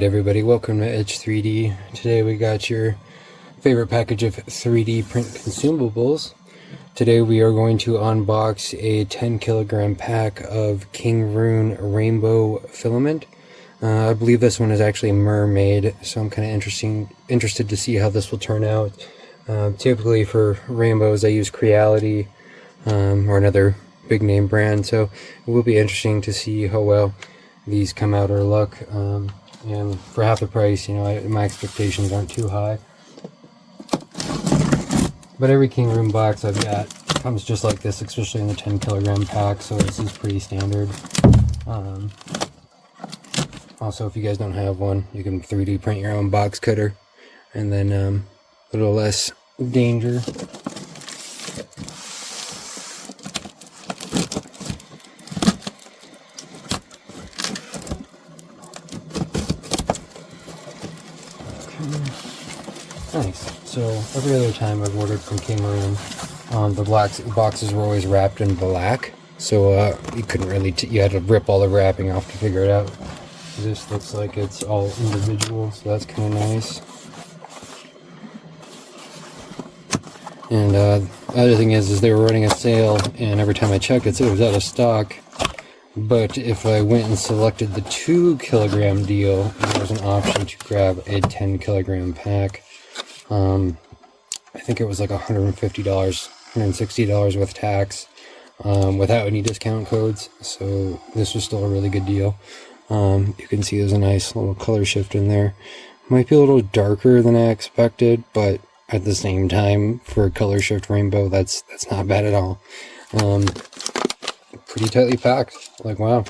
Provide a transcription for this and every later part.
Alright everybody, welcome to Edge 3D. Today we got your favorite package of 3D print consumables. Today we are going to unbox a 10 kilogram pack of KingRoon Rainbow Filament. I believe this one is actually Mermaid, so I'm kind of interested to see how this will turn out. Typically for rainbows I use Creality or another big name brand, so it will be interesting to see how well these come out or look. And for half the price, you know, my expectations aren't too high. But every KingRoon box I've got comes just like this, especially in the 10 kilogram pack, so this is pretty standard. Also, if you guys don't have one, you can 3D print your own box cutter, and then a little less danger. Nice. So every other time I've ordered from KingRoon, the boxes were always wrapped in black, so you couldn't really you had to rip all the wrapping off to figure it out. This looks like it's all individual, so that's kind of nice. And the other thing is they were running a sale, and every time I checked it said it was out of stock. But if I went and selected the 2 kilogram deal, there was an option to grab a 10 kilogram pack. I think it was like $150, $160 with tax, without any discount codes, so this was still a really good deal. You can see there's a nice little color shift in there. Might be a little darker than I expected, but at the same time, for a color shift rainbow, that's not bad at all. Pretty tightly packed, like wow.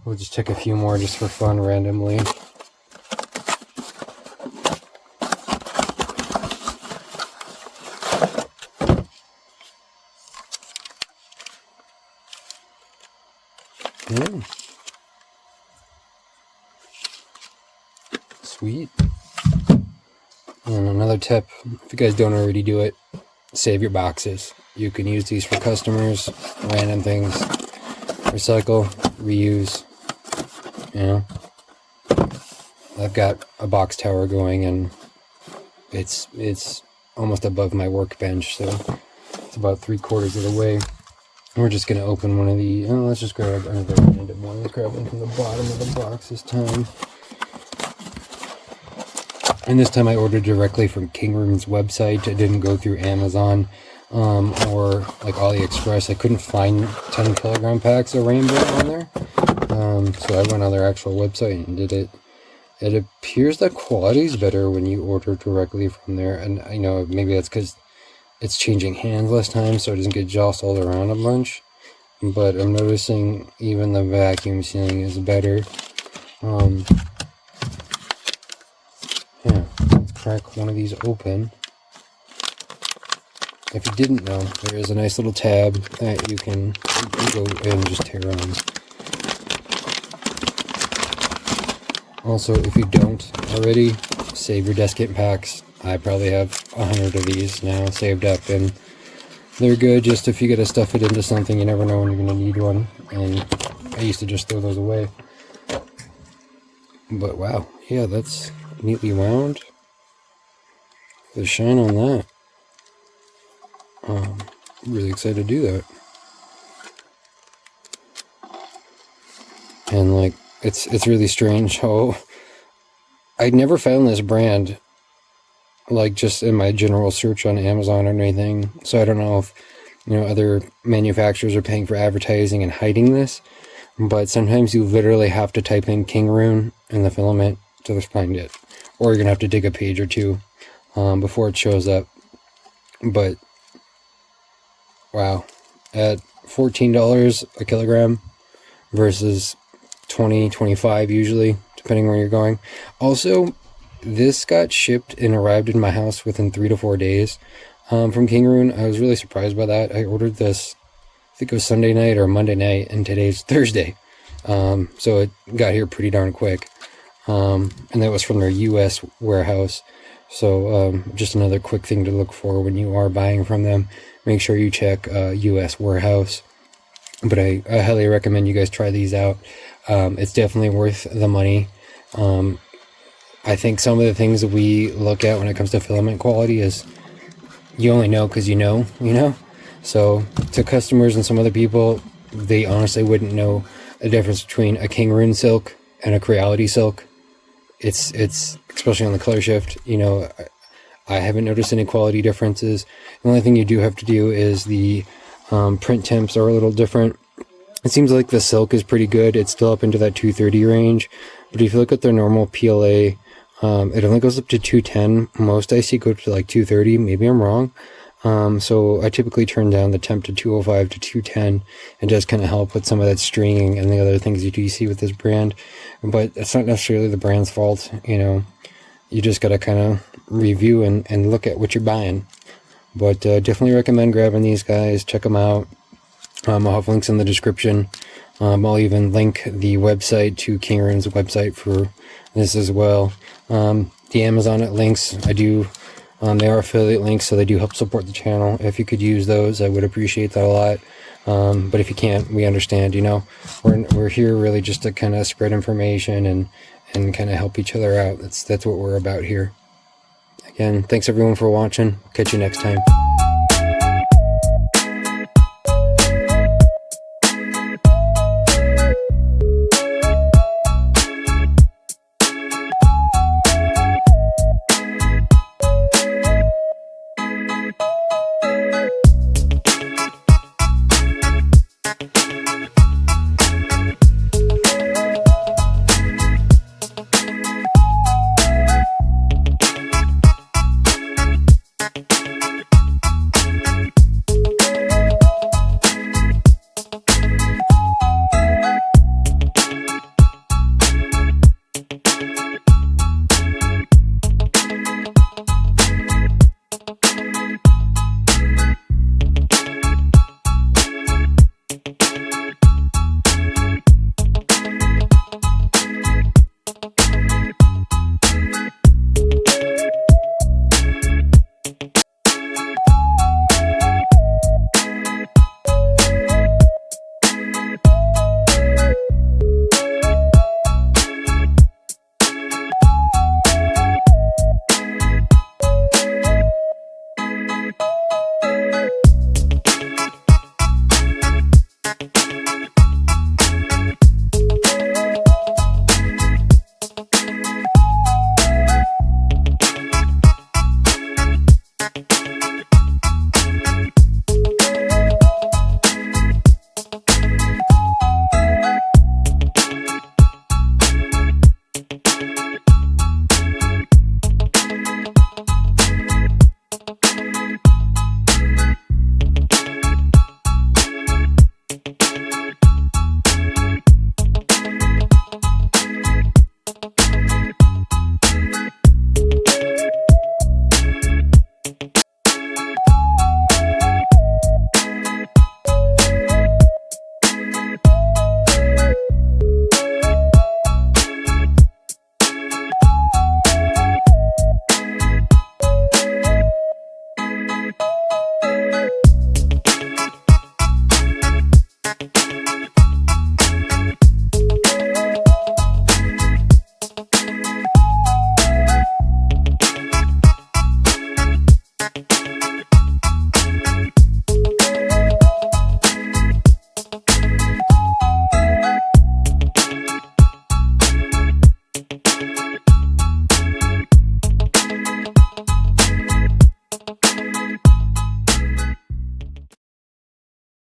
We'll just take a few more just for fun randomly. Sweet. And another tip, if you guys don't already do it, save your boxes. You can use these for customers, random things, recycle, reuse, you know. I've got a box tower going, and it's almost above my workbench, so it's about 3/4 of the way. We're just going to open one of the, let's just grab another random one. Let's grab one from the bottom of the box this time. And this time I ordered directly from KingRoon's website. I didn't go through Amazon or like AliExpress. I couldn't find 10 kilogram packs of rainbow on there. So I went on their actual website and did it. It appears that quality is better when you order directly from there. And I know maybe that's because it's changing hands less time, so it doesn't get jostled around a bunch. But I'm noticing even the vacuum sealing is better. Yeah, let's crack one of these open. If you didn't know, there is a nice little tab that you can go and just tear on. Also, if you don't already, save your desk kit packs. I probably have 100 of these now saved up, and they're good just if you gotta stuff it into something. You never know when you're gonna need one, and I used to just throw those away. But wow, yeah, that's neatly wound. The shine on that. Really excited to do that. And like, it's really strange how I'd never found this brand like just in my general search on Amazon or anything, so I don't know if, you know, other manufacturers are paying for advertising and hiding this, but sometimes you literally have to type in KingRoon and the filament to find it, or you're gonna have to dig a page or two before it shows up. But wow, at $14 a kilogram versus $20, $25 usually, depending where you're going. Also, this got shipped and arrived in my house within 3 to 4 days from KingRoon. I was really surprised by that. I ordered this, I think it was Sunday night or Monday night, and today's Thursday. So it got here pretty darn quick. And that was from their US warehouse. So just another quick thing to look for when you are buying from them. Make sure you check US warehouse. But I highly recommend you guys try these out. It's definitely worth the money. I think some of the things that we look at when it comes to filament quality is you only know because you know. So to customers and some other people, they honestly wouldn't know the difference between a KingRoon silk and a Creality silk. It's especially on the color shift, I haven't noticed any quality differences. The only thing you do have to do is the print temps are a little different. It seems like the silk is pretty good. It's still up into that 230 range, but if you look at their normal PLA, it only goes up to 210. Most I see go to like 230. Maybe I'm wrong. So I typically turn down the temp to 205 to 210 and just kind of help with some of that stringing and the other things you do see with this brand. But it's not necessarily the brand's fault. You just got to kind of review and look at what you're buying. But definitely recommend grabbing these guys. Check them out. I'll have links in the description. I'll even link the website to KingRoon's website for this as well. The Amazon links, they are affiliate links, so they do help support the channel. If you could use those, I would appreciate that a lot. But if you can't, we understand. We're here really just to kind of spread information and kind of help each other out. That's what we're about here. Again, thanks everyone for watching. Catch you next time.